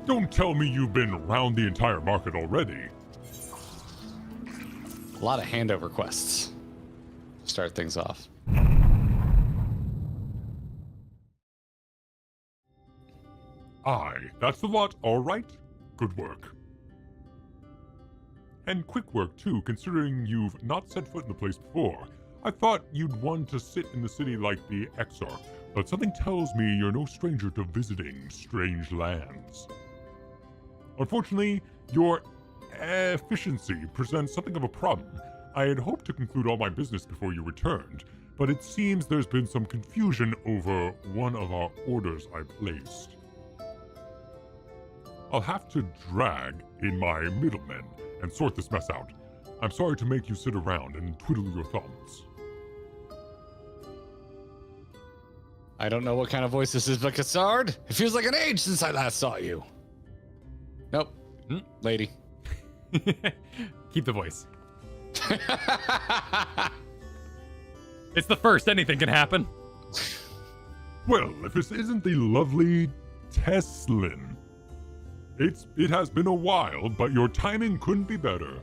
Don't tell me you've been around the entire market already. A lot of handover quests. Start things off. Aye, that's the lot, all right? Good work. And quick work, too, considering you've not set foot in the place before. I thought you'd want to sit in the city like the Exarch, but something tells me you're no stranger to visiting strange lands. Unfortunately, your efficiency presents something of a problem. I had hoped to conclude all my business before you returned, but it seems there's been some confusion over one of our orders I placed. I'll have to drag in my middlemen and sort this mess out. I'm sorry to make you sit around and twiddle your thumbs. I don't know what kind of voice this is, but Cassard, it feels like an age since I last saw you. Nope. Lady. Keep the voice. It's the first. Anything can happen. Well, if this isn't the lovely Teslin. It has been a while, but your timing couldn't be better.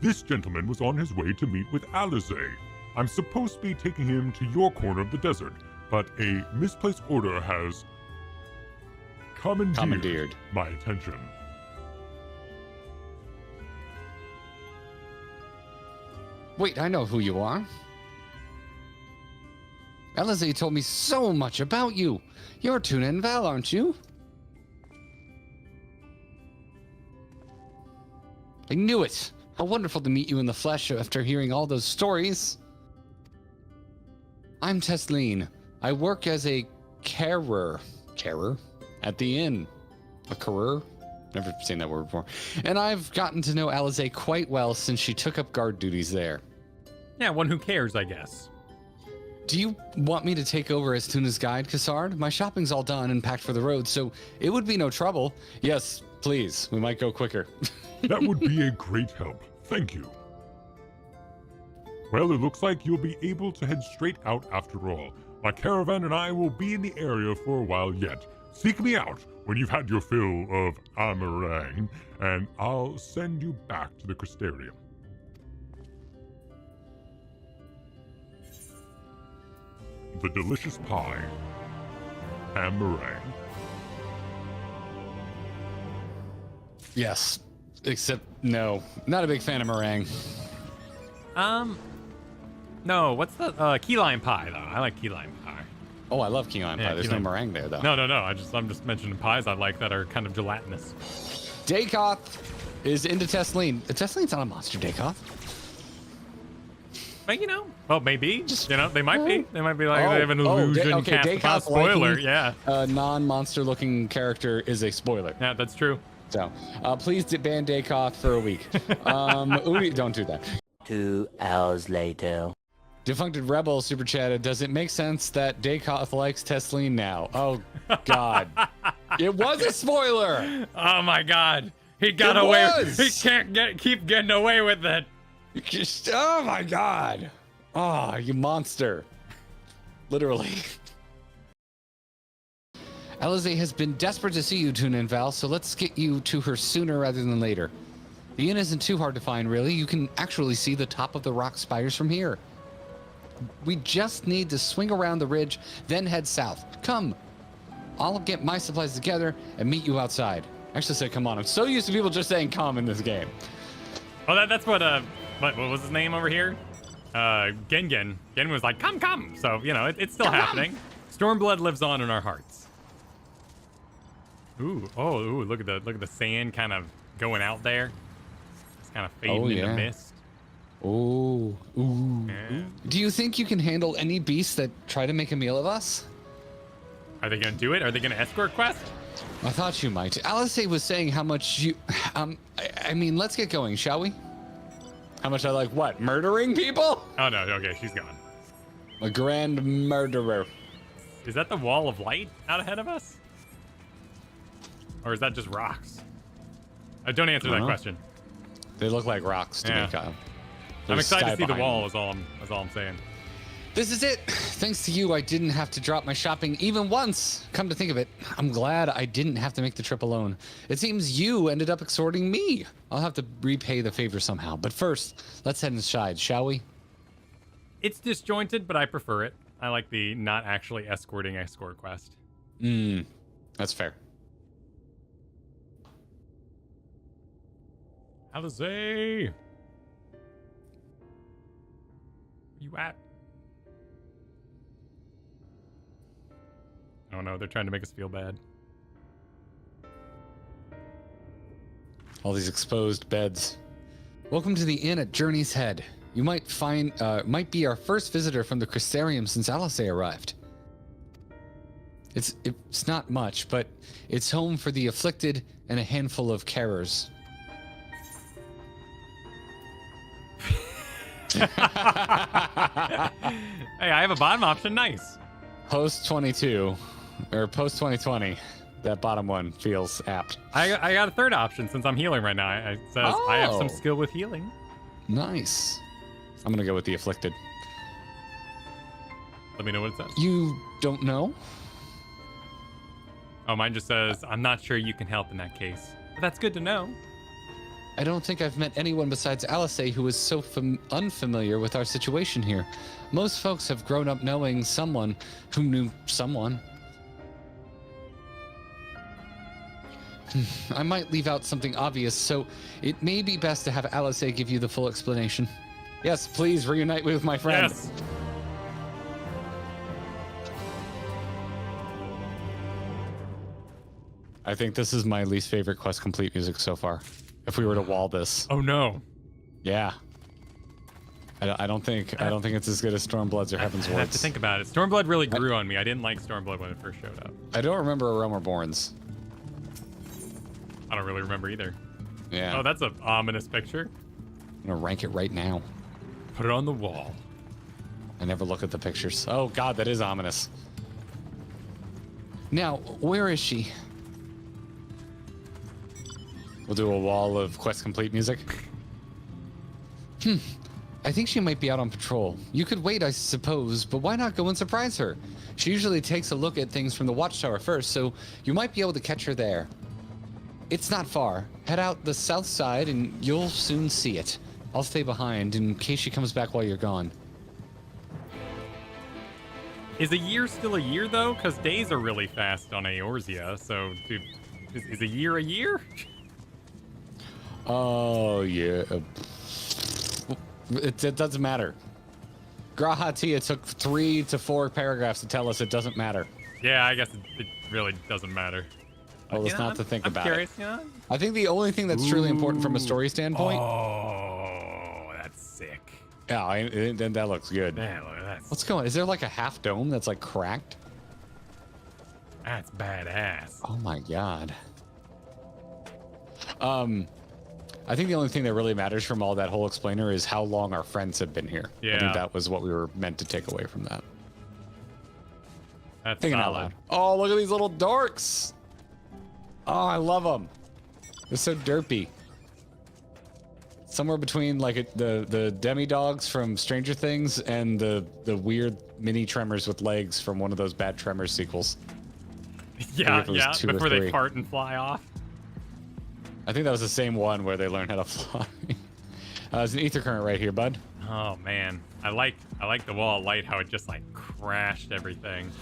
This gentleman was on his way to meet with Alisaie. I'm supposed to be taking him to your corner of the desert, but a misplaced order has commandeered my attention. Wait, I know who you are. Alisaie told me so much about you. You're Tuna and Val, aren't you? I knew it. How wonderful to meet you in the flesh after hearing all those stories. I'm Tesleen. I work as a carer at the inn. A carer? Never seen that word before. And I've gotten to know Alisaie quite well since she took up guard duties there. Yeah, one who cares, I guess. Do you want me to take over as Tuna's guide, Cassard? My shopping's all done and packed for the road, so it would be no trouble. Yes, please. We might go quicker. That would be a great help. Thank you. Well, it looks like you'll be able to head straight out after all. My caravan and I will be in the area for a while yet. Seek me out when you've had your fill of amarang, and I'll send you back to the Crystarium. The delicious pie, and meringue. Yes, except no, not a big fan of meringue. No, what's the key lime pie though? I like key lime pie. Oh, I love key lime pie. There's no meringue there though. No. I'm just mentioning pies I like that are kind of gelatinous. Dakoth is into Tesleen. Tesleen's not a monster, Dakoth. But well, maybe. They might be. They might be like they have an illusion cast upon. Spoiler, yeah. A non-monster looking character is a spoiler. Yeah, that's true. So, please ban Dakoth for a week. Udi, don't do that. 2 hours later. Defuncted Rebel super chatted. Does it make sense that Dakoth likes Tesleen now? Oh God, it was a spoiler. Oh my God, he got away. He can't keep getting away with it. Oh my God. Oh, you monster. Literally. Alisaie has been desperate to see you, Tuna and Val, so let's get you to her sooner rather than later. The inn isn't too hard to find, really. You can actually see the top of the rock spires from here. We just need to swing around the ridge, then head south. Come. I'll get my supplies together and meet you outside. Actually say come on. I'm so used to people just saying come in this game. Oh, that's what was his name over here? Gen was like, come. So, it's still happening. Stormblood lives on in our hearts. Ooh, look at the sand kind of going out there. It's kind of fading into mist. Ooh. Yeah. Do you think you can handle any beasts that try to make a meal of us? Are they going to do it? Are they going to escort quest? I thought you might. Alisaie was saying how much you... I mean, let's get going, shall we? How much I like what? Murdering people? Oh, no. Okay, she's gone. A grand murderer. Is that the wall of light out ahead of us? Or is that just rocks? Don't answer that question. They look like rocks to me, Kyle. I'm excited to see the wall is all I'm saying. This is it. Thanks to you, I didn't have to drop my shopping even once. Come to think of it, I'm glad I didn't have to make the trip alone. It seems you ended up exhorting me. I'll have to repay the favor somehow. But first, let's head inside, shall we? It's disjointed, but I prefer it. I like the not actually escorting escort quest. That's fair. Alisaie! Where you at? Oh no, they're trying to make us feel bad. All these exposed beds. Welcome to the inn at Journey's Head. You might be our first visitor from the Crystarium since Alisaie arrived. It's not much, but it's home for the afflicted and a handful of carers. Hey, I have a bottom option. Nice. Post 22 or post 2020. That bottom one feels apt. I got a third option since I'm healing right now. It says I have some skill with healing. Nice. I'm gonna go with the afflicted. Let me know what it says. You don't know? Oh, mine just says I'm not sure you can help in that case. But that's good to know. I don't think I've met anyone besides Alisaie who is so unfamiliar with our situation here. Most folks have grown up knowing someone who knew someone. I might leave out something obvious, so it may be best to have Alisaie give you the full explanation. Yes, please reunite with my friend. Yes. I think this is my least favorite quest complete music so far. If we were to wall this. Oh no. Yeah. I don't think it's as good as Stormblood's or Heaven's I have Wards. to think about it. Stormblood really grew on me. I didn't like Stormblood when it first showed up. I don't remember A Realm Reborn's. I don't really remember either. Yeah. Oh, that's an ominous picture. I'm gonna rank it right now. Put it on the wall. I never look at the pictures. Oh god, that is ominous. Now, where is she? We'll do a wall of quest complete music. I think she might be out on patrol. You could wait, I suppose, but why not go and surprise her? She usually takes a look at things from the watchtower first, so you might be able to catch her there. It's not far. Head out the south side and you'll soon see it. I'll stay behind in case she comes back while you're gone. Is a year still a year, though? Because days are really fast on Eorzea, so dude, is a year a year? Oh, yeah. It doesn't matter. Grahatia took 3 to 4 paragraphs to tell us it doesn't matter. Yeah, I guess it really doesn't matter. Well, it's not to think about curious, it. You know? I think the only thing that's truly important from a story standpoint. Oh, that's sick. Yeah, then that looks good. Man, look at that. What's going on? Is there like a half dome that's like cracked? That's badass. Oh my god. I think the only thing that really matters from all that whole explainer is how long our friends have been here. Yeah. I think that was what we were meant to take away from that. That's Thinking out solid. loud. Oh, look at these little dorks. Oh, I love them. They're so derpy. Somewhere between like the demi-dogs from Stranger Things and the weird mini Tremors with legs from one of those bad Tremors sequels. Yeah, if it was yeah. 2 or Before they 3. part and fly off. I think that was the same one where they learned how to fly. There's an ether current right here, bud. Oh man, I like the wall of light. How it just like crashed everything.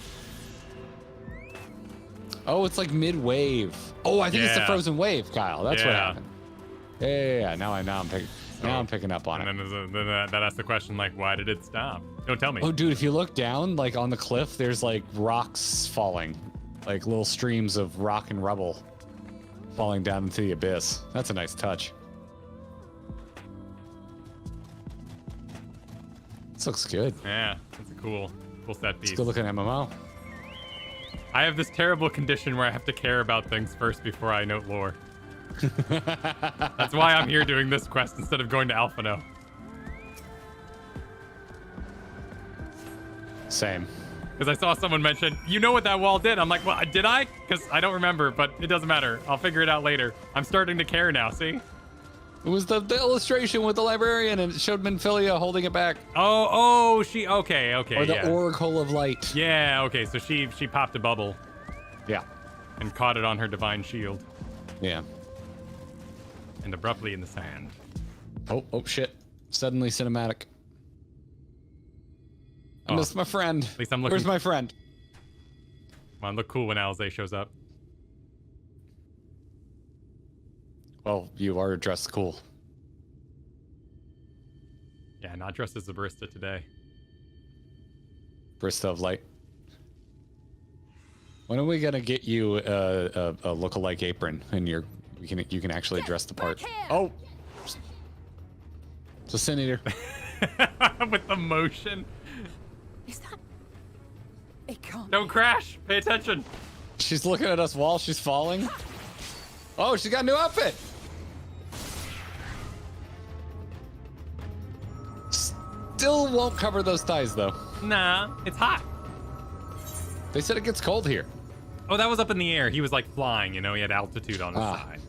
Oh, it's like mid-wave. Oh, I think it's the Yeah. frozen wave, Kyle. That's what Yeah. happened. Yeah. Now I'm picking up on it. And then that asks the question like, why did it stop? Don't tell me. Oh, dude, if you look down, like on the cliff, there's like rocks falling, like little streams of rock and rubble falling down into the abyss. That's a nice touch. This looks good. Yeah, that's a cool set piece. Let's go look at MMO. I have this terrible condition where I have to care about things first before I note lore. That's why I'm here doing this quest instead of going to Alphino. Same. Because I saw someone mention, you know what that wall did? I'm like, well, did I? Because I don't remember, but it doesn't matter. I'll figure it out later. I'm starting to care now, see? It was the illustration with the librarian, and it showed Minfilia holding it back. Oh, okay, Or the Oracle of Light. Yeah, okay, so she popped a bubble. Yeah. And caught it on her divine shield. Yeah. And abruptly in the sand. Oh shit. Suddenly cinematic. I missed my friend. At least I'm looking. Where's my friend? Come on, look cool when Alisaie shows up. Well, you are dressed cool. Yeah, not dressed as a barista today. Barista of Light. When are we gonna get you a lookalike apron and you can actually dress the part? Oh, it's a Sin Eater. With the motion. Is that? It can't. Don't crash. Pay attention. She's looking at us while she's falling. Oh, she got a new outfit. Still won't cover those thighs though. Nah, it's hot. They said it gets cold here. Oh, that was up in the air. He was like flying, you know, he had altitude on his side.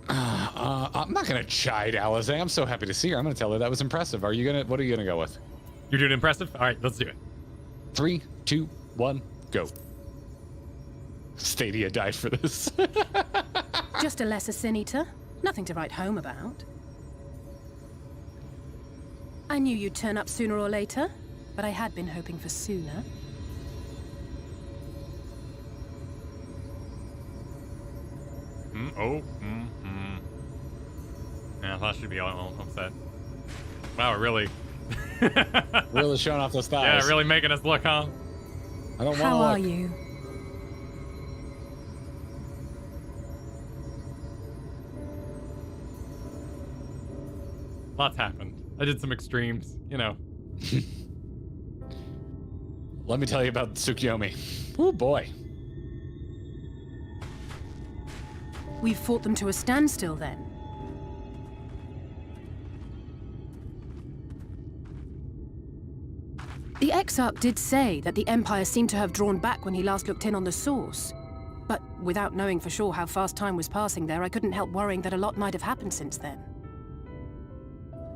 I'm not gonna chide Alisaie. I'm so happy to see her. I'm gonna tell her that was impressive. What are you gonna go with? You're doing impressive? All right, let's do it. 3, 2, 1, go. Stadia died for this. Just a lesser Sin Eater. Nothing to write home about. I knew you'd turn up sooner or later, but I had been hoping for sooner. Yeah, that should be all set. Wow, really? Really showing off those thighs. Yeah, really making us look, huh? I don't want to How look. are you? Lots happened. I did some extremes, you know. Let me tell you about Tsukiyomi. Oh boy. We've fought them to a standstill then. The Exarch did say that the Empire seemed to have drawn back when he last looked in on the source. But without knowing for sure how fast time was passing there, I couldn't help worrying that a lot might have happened since then.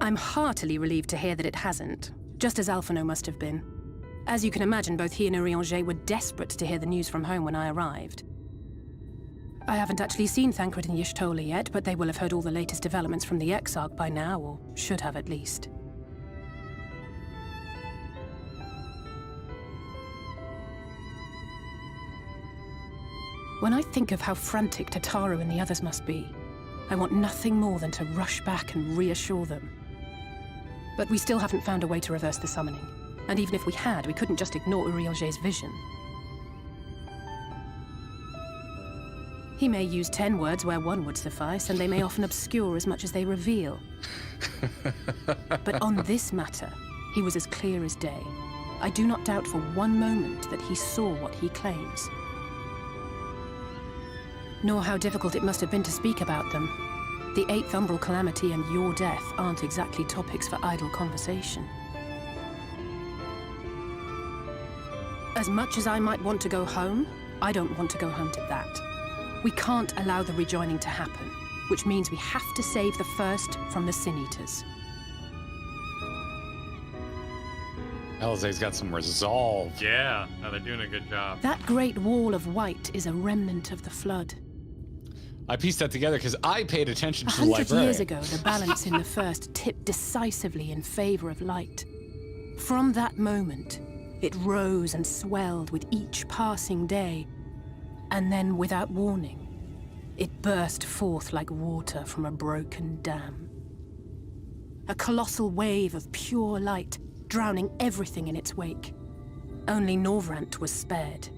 I'm heartily relieved to hear that it hasn't, just as Alphino must have been. As you can imagine, both he and Urianger were desperate to hear the news from home when I arrived. I haven't actually seen Thancred and Y'shtola yet, but they will have heard all the latest developments from the Exarch by now, or should have at least. When I think of how frantic Tataru and the others must be, I want nothing more than to rush back and reassure them. But we still haven't found a way to reverse the summoning. And even if we had, we couldn't just ignore Urianger's vision. He may use 10 words where 1 would suffice, and they may often obscure as much as they reveal. But on this matter, he was as clear as day. I do not doubt for one moment that he saw what he claims. Nor how difficult it must have been to speak about them. The 8th Umbral Calamity and your death aren't exactly topics for idle conversation. As much as I might want to go home, I don't want to go home to that. We can't allow the rejoining to happen, which means we have to save the first from the Sin Eaters. Alisaie's got some resolve. Yeah, no, they're doing a good job. That great wall of white is a remnant of the Flood. I pieced that together because I paid attention to the 100 librarian. years ago, the balance in the first tipped decisively in favor of light. From that moment, it rose and swelled with each passing day, and then, without warning, it burst forth like water from a broken dam. A colossal wave of pure light, drowning everything in its wake. Only Norvrant was spared.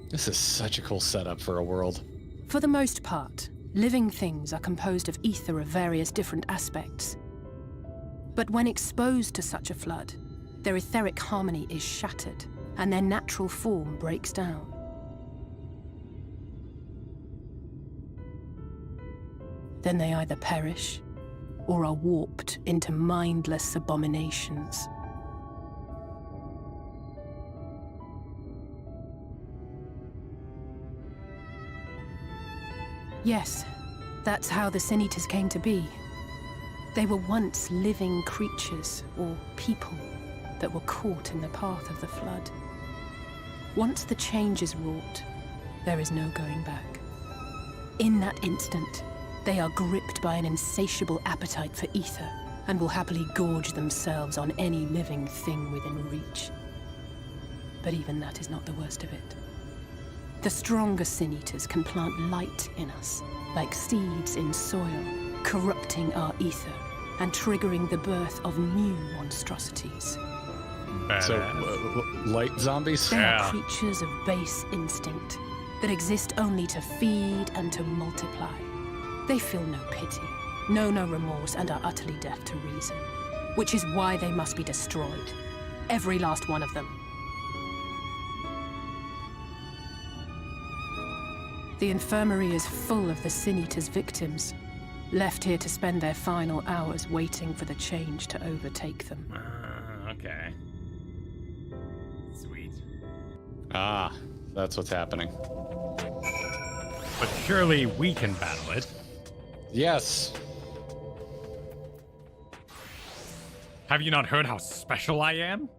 This is such a cool setup for a world. For the most part, living things are composed of ether of various different aspects. But when exposed to such a flood, their etheric harmony is shattered, and their natural form breaks down. Then they either perish, or are warped into mindless abominations. Yes, That's how the Sin Eaters came to be. They were once living creatures, or people, that were caught in the path of the flood. Once the change is wrought, there is no going back. In that instant, they are gripped by an insatiable appetite for ether, and will happily gorge themselves on any living thing within reach. But even that is not the worst of it. The stronger Sin Eaters can plant light in us, like seeds in soil, corrupting our ether and triggering the birth of new monstrosities. So, light zombies? They are creatures of base instinct that exist only to feed and to multiply. They feel no pity, know no remorse, and are utterly deaf to reason, which is why they must be destroyed. Every last one of them. The infirmary is full of the Sin Eaters' victims, left here to spend their final hours waiting for the change to overtake them. Okay. Sweet. Ah, that's what's happening. But surely we can battle it. Yes. Have you not heard how special I am?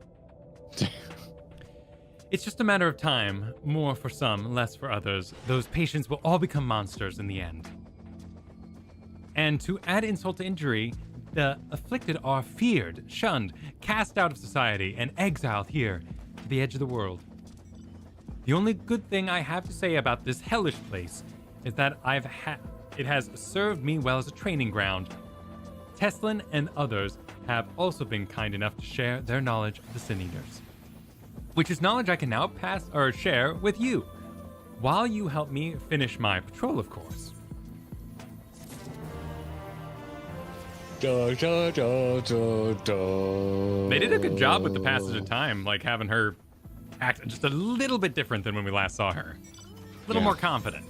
It's just a matter of time, more for some, less for others. Those patients will all become monsters in the end. And to add insult to injury, the afflicted are feared, shunned, cast out of society, and exiled here to the edge of the world. The only good thing I have to say about this hellish place is that it has served me well as a training ground. Teslin and others have also been kind enough to share their knowledge of the Sin Eaters, which is knowledge I can now pass or share with you, while you help me finish my patrol, of course. Da, da, da, da, da. They did a good job with the passage of time, like having her act just a little bit different than when we last saw her. A little more confident.